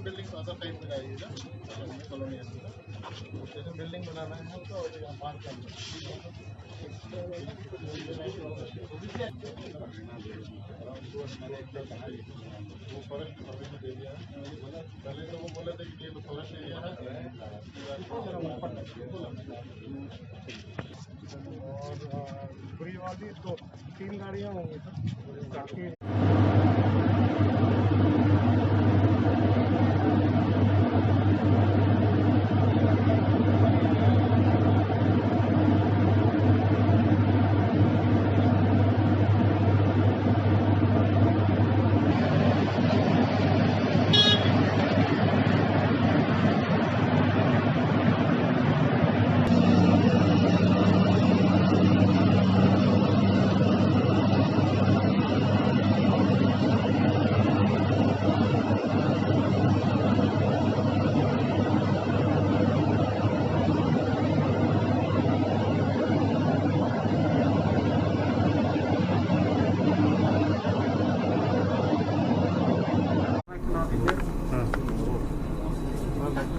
Building other type में जाइएगा colony station building बनाना है तो यहाँ पार्क करना वो फॉरेस्ट में दे दिया पहले तो वो बोले थे कि ये फॉरेस्ट एरिया है और पूरी वाली तो 3 गाड़ियाँ होंगी काफ़ी।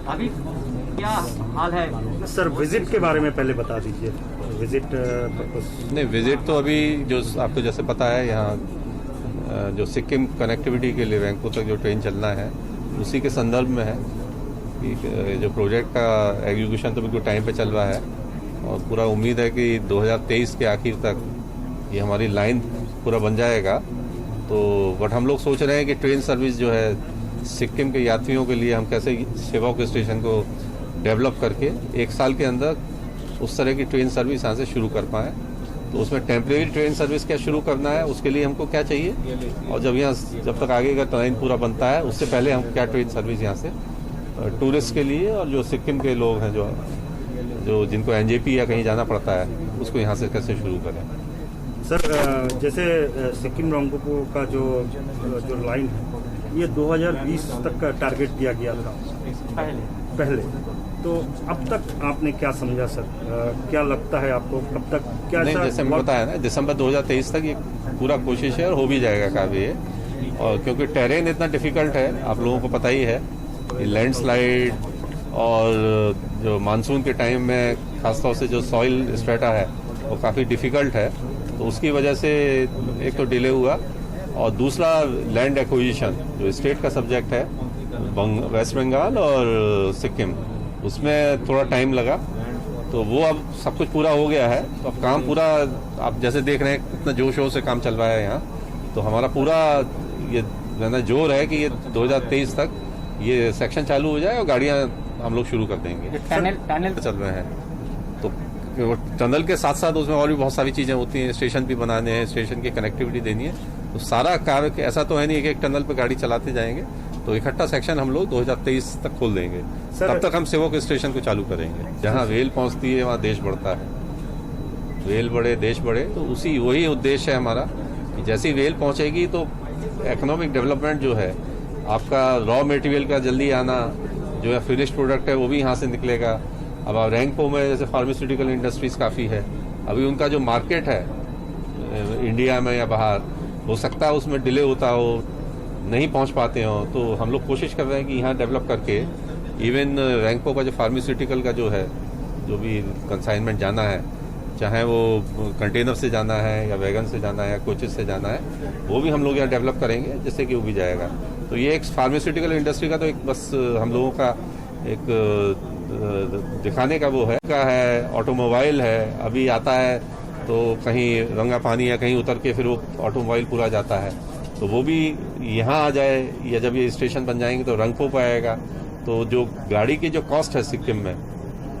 अभी क्या हाल है सर? विजिट के बारे में पहले बता दीजिए। विजिट पर्पस नहीं, विजिट तो अभी जो आपको जैसे पता है यहाँ जो सिक्किम कनेक्टिविटी के लिए रैंकपुर तक जो ट्रेन चलना है उसी के संदर्भ में है कि जो प्रोजेक्ट का एग्जीक्यूशन तो बिल्कुल टाइम पे चल रहा है और पूरा उम्मीद है कि 2023 के आखिर तक ये हमारी लाइन पूरा बन जाएगा। तो बट हम लोग सोच रहे हैं कि ट्रेन सर्विस जो है सिक्किम के यात्रियों के लिए हम कैसे सेवाओं के स्टेशन को डेवलप करके 1 साल के अंदर उस तरह की ट्रेन सर्विस यहाँ से शुरू कर पाएँ। तो उसमें टेम्परेरी ट्रेन सर्विस क्या शुरू करना है, उसके लिए हमको क्या चाहिए, और जब तक आगे का लाइन पूरा बनता है उससे पहले हम क्या ट्रेन सर्विस यहाँ से टूरिस्ट के लिए और जो सिक्किम के लोग हैं जो जिनको एनजेपी या कहीं जाना पड़ता है उसको यहाँ से कैसे शुरू करें। सर जैसे सिक्किम रंगपुर का जो लाइन है ये 2020 तक का टारगेट दिया गया था पहले। तो अब तक आपने क्या समझा सर? क्या लगता है आपको कब तक क्या? नहीं, जैसे मैं बताया ना, दिसंबर 2023 तक ये पूरा कोशिश है और हो भी जाएगा काफी है। और क्योंकि टेरेन इतना डिफिकल्ट है, आप लोगों को पता ही है, लैंडस्लाइड और जो मानसून के टाइम में खासतौर से जो सॉइल स्ट्रेटा है वो काफ़ी डिफिकल्ट है। तो उसकी वजह से एक तो डिले हुआ और दूसरा लैंड एक्विजिशन जो स्टेट का सब्जेक्ट है वेस्ट बंगाल और सिक्किम, उसमें थोड़ा टाइम लगा। तो वो अब सब कुछ पूरा हो गया है। तो अब काम पूरा आप जैसे देख रहे हैं कितना जोश से काम चल रहा है यहाँ। तो हमारा पूरा ये जोर है कि ये 2023 तक ये सेक्शन चालू हो जाए और गाड़ियाँ हम लोग शुरू कर देंगे। टनल चल रहे हैं तो टनल के साथ साथ उसमें और भी बहुत सारी चीज़ें होती हैं। स्टेशन भी बनाने हैं, स्टेशन की कनेक्टिविटी देनी है। तो सारा कार्य ऐसा तो है नहीं एक टनल पे गाड़ी चलाते जाएंगे। तो इकट्ठा सेक्शन हम लोग 2023 तक खोल देंगे। तब तक हम सेवक स्टेशन को चालू करेंगे। जहाँ रेल पहुँचती है वहाँ देश बढ़ता है। रेल बढ़े देश बढ़े, तो वही उद्देश्य है हमारा कि जैसी रेल पहुँचेगी तो इकोनॉमिक डेवलपमेंट जो है, आपका रॉ मटेरियल का जल्दी आना, जो है फिनिश्ड प्रोडक्ट है वो भी यहाँ से निकलेगा। अब रैंकपो में जैसे फार्मास्यूटिकल इंडस्ट्रीज काफ़ी है, अभी उनका जो मार्केट है इंडिया में या बाहर, हो सकता है उसमें डिले होता हो, नहीं पहुंच पाते हो। तो हम लोग कोशिश कर रहे हैं कि यहाँ डेवलप करके इवन रैंकपो का जो फार्मास्यूटिकल का जो है, जो भी कंसाइनमेंट जाना है, चाहे वो कंटेनर से जाना है या वैगन से जाना है या कोचेस से जाना है, वो भी हम लोग यहाँ डेवलप करेंगे जिससे कि वो भी जाएगा। तो ये एक फार्मास्यूटिकल इंडस्ट्री का तो एक बस हम लोगों का एक दिखाने का वो है ऑटोमोबाइल है, अभी आता है तो कहीं रंगा पानी या कहीं उतर के फिर वो ऑटोमोबाइल पूरा जाता है। तो वो भी यहाँ आ जाए या जब ये स्टेशन बन जाएंगे तो रंगपो पे आएगा। तो जो गाड़ी की जो कॉस्ट है सिक्किम में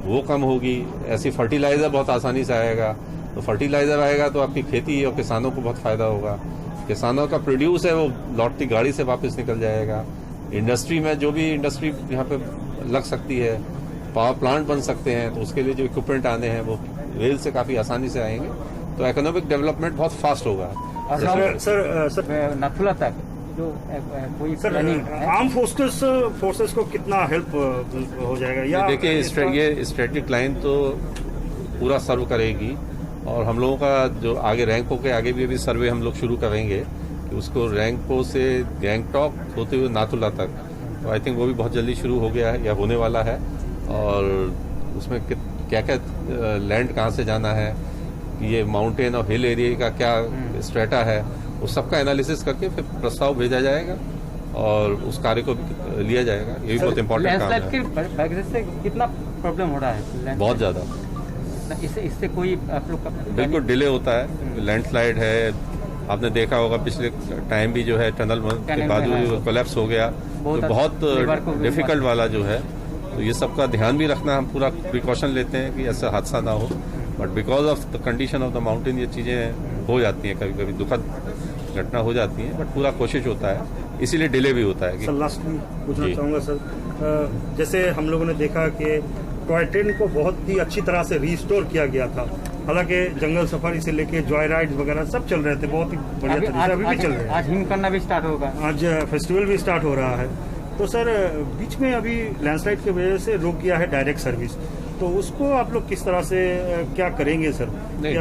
वो कम होगी। ऐसी फर्टिलाइज़र बहुत आसानी से आएगा। तो फर्टिलाइज़र आएगा तो आपकी खेती और किसानों को बहुत फ़ायदा होगा। किसानों का प्रोड्यूस है वो लौटती गाड़ी से वापस निकल जाएगा। इंडस्ट्री में जो भी इंडस्ट्री यहाँ पे लग सकती है, पावर प्लांट बन सकते हैं, तो उसके लिए जो इक्विपमेंट आने हैं वो रेल से काफ़ी आसानी से आएंगे। तो इकोनॉमिक डेवलपमेंट बहुत फास्ट होगा। सर नथुला तक जो कोई आर्म फोर्सेस को कितना हेल्प हो जाएगा? या देखिए ये स्ट्रेटेजिक लाइन तो पूरा सर्व करेगी और हम लोगों का जो आगे रैंको के आगे भी अभी सर्वे हम लोग शुरू करेंगे कि उसको रैंको से गैंगटॉक होते हुए नाथुला तक, तो आई थिंक वो भी बहुत जल्दी शुरू हो गया है या होने वाला है। और उसमें क्या क्या लैंड कहाँ से जाना है, ये माउंटेन और हिल एरिया का क्या स्ट्रेटा है, उस सबका एनालिसिस करके फिर प्रस्ताव भेजा जाएगा और उस कार्य को लिया जाएगा। ये भी बहुत इंपॉर्टेंट काम है। से कितना प्रॉब्लम हो रहा है? बहुत ज़्यादा, इससे कोई आप लोग का बिल्कुल डिले होता है। लैंडस्लाइड है, आपने देखा होगा पिछले टाइम भी जो है टनल के बाद कोलैप्स हो गया, तो बहुत डिफिकल्ट वाला जो है। तो ये सबका ध्यान भी रखना, हम पूरा प्रिकॉशन लेते हैं कि ऐसा हादसा ना हो, but because of the condition of the mountain ये चीज़ें हो जाती हैं, कभी कभी दुखद घटना हो जाती है, बट पूरा कोशिश होता है, इसीलिए डिले भी होता है। सर लास्ट में पूछना चाहूँगा सर, जैसे हम लोगों ने देखा कि टॉय ट्रेन को बहुत ही अच्छी तरह से रिस्टोर किया गया था, हालांकि जंगल सफारी से लेके जॉय राइड वगैरह सब चल रहे थे, बहुत ही बढ़िया तरीके से अभी भी चल रहे हैं। आज हिमकरना भी स्टार्ट होगा, आज फेस्टिवल भी स्टार्ट हो रहा है। तो सर बीच में अभी लैंडस्लाइड की वजह से रोक गया है डायरेक्ट सर्विस, तो उसको आप लोग किस तरह से क्या करेंगे सर? नहीं,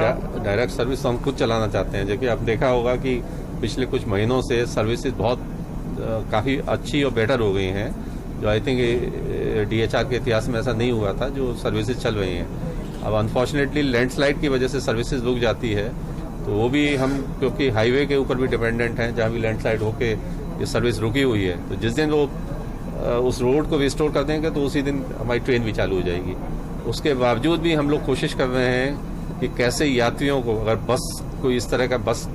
डायरेक्ट सर्विस तो हम खुद चलाना चाहते हैं। जबकि आपने देखा होगा कि पिछले कुछ महीनों से सर्विसेज बहुत काफ़ी अच्छी और बेटर हो गई हैं, जो आई थिंक DHR के इतिहास में ऐसा नहीं हुआ था, जो सर्विसेज चल रही हैं। अब अनफॉर्चुनेटली लैंडस्लाइड की वजह से सर्विसेज रुक जाती है, तो वो भी हम क्योंकि हाईवे के ऊपर भी डिपेंडेंट हैं, जहाँ भी लैंडस्लाइड होके ये सर्विस रुकी हुई है, तो जिस दिन वो उस रोड को रिस्टोर कर देंगे तो उसी दिन हमारी ट्रेन भी चालू हो जाएगी। उसके बावजूद भी हम लोग कोशिश कर रहे हैं कि कैसे यात्रियों को, अगर बस कोई इस तरह का बस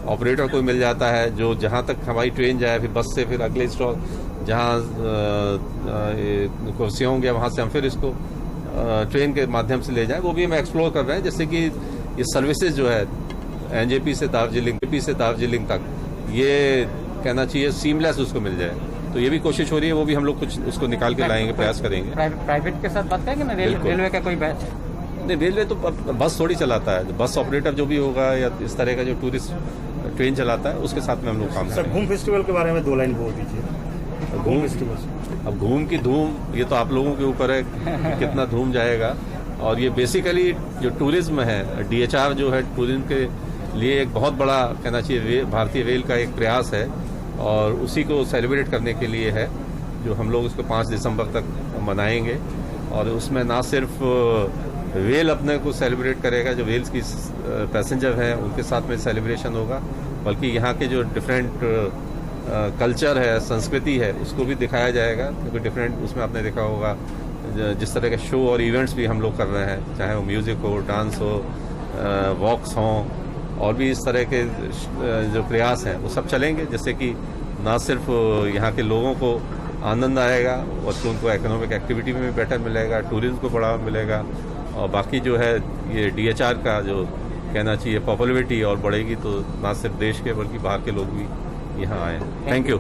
ऑपरेटर कोई मिल जाता है जो जहाँ तक हमारी ट्रेन जाए, फिर बस से फिर अगले स्टॉप जहाँ कुर्सियाँ होंगे वहाँ से हम फिर इसको ट्रेन के माध्यम से ले जाएं, वो भी हम एक्सप्लोर कर रहे हैं, जैसे कि ये सर्विसेज जो है NJP से दार्जिलिंग तक, ये कहना चाहिए सीमलेस उसको मिल जाए। तो ये भी कोशिश हो रही है, वो भी हम लोग कुछ उसको निकाल के लाएंगे, प्रयास करेंगे। प्राइवेट के साथ बात करेंगे ना, रेलवे का कोई बैच? नहीं, रेलवे तो बस थोड़ी चलाता है, बस ऑपरेटर जो भी होगा या इस तरह का जो टूरिस्ट ट्रेन चलाता है उसके साथ में हम लोग काम करेंगे। सर घूम फेस्टिवल के बारे में 2 लाइन बोल दीजिए। घूम फेस्टिवल, अब घूम की धूम ये तो आप लोगों के ऊपर है कि कितना धूम जाएगा। और ये बेसिकली जो टूरिज्म है, DHR जो है टूरिज्म के लिए एक बहुत बड़ा कहना चाहिए भारतीय रेल का एक प्रयास है, और उसी को सेलिब्रेट करने के लिए है जो हम लोग उसको 5 दिसंबर तक मनाएंगे। और उसमें ना सिर्फ रेल अपने को सेलिब्रेट करेगा, जो रेल्स की पैसेंजर हैं उनके साथ में सेलिब्रेशन होगा, बल्कि यहाँ के जो डिफरेंट कल्चर है, संस्कृति है, उसको भी दिखाया जाएगा। क्योंकि डिफरेंट उसमें आपने देखा होगा जिस तरह के शो और इवेंट्स भी हम लोग कर रहे हैं, चाहे वो म्यूज़िक हो, डांस हो, वॉक्स हों, और भी इस तरह के जो प्रयास हैं वो सब चलेंगे, जिससे कि ना सिर्फ यहाँ के लोगों को आनंद आएगा, बल्कि उनको इकोनॉमिक एक्टिविटी में भी बेटर मिलेगा, टूरिज्म को बढ़ावा मिलेगा, और बाकी जो है ये DHR का जो कहना चाहिए पॉपुलरिटी और बढ़ेगी, तो ना सिर्फ देश के बल्कि बाहर के लोग भी यहाँ आए। Thank you.